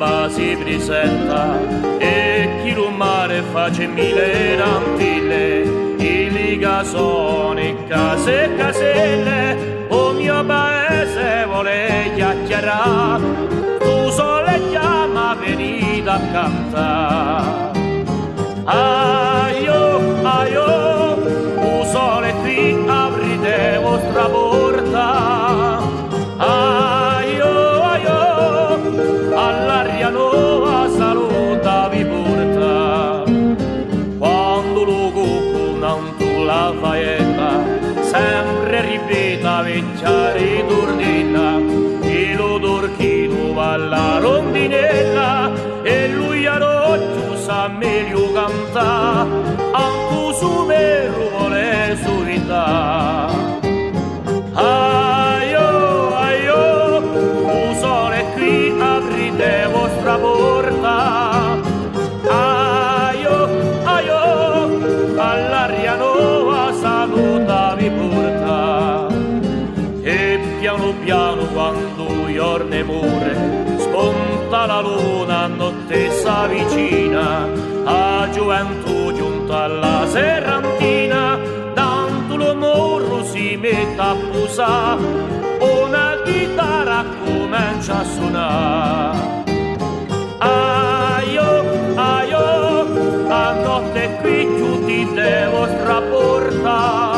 l'alba si presenta e chi lo mare face mille rampille, i gasoni, case e caselle, o mio paese vuole chiacchierare, tu sole chiama venita a cantare. Aio, aio, il sole qui aprite vostra porta. Aio, aio, all'aria nuova saluta vi porta. Quando lo cucco non tu la faetta, sempre ripeta vecchia ritornella, e lo dorchino va alla rondinella, e lui a rocchio sa meglio cantà, anche su mero vuole sovità. Aio, aio, il sole qui aprite vostra porta. Aio, aio, all'aria nuova saluta vi porta. E piano piano quando giorno muore, spunta la luna, notte s'avvicina, a gioventù giunta alla serrantina, tanto lo morro si mette a posare, una chitarra comincia a suonare. Aio, aio, a notte qui chiudite vostra porta.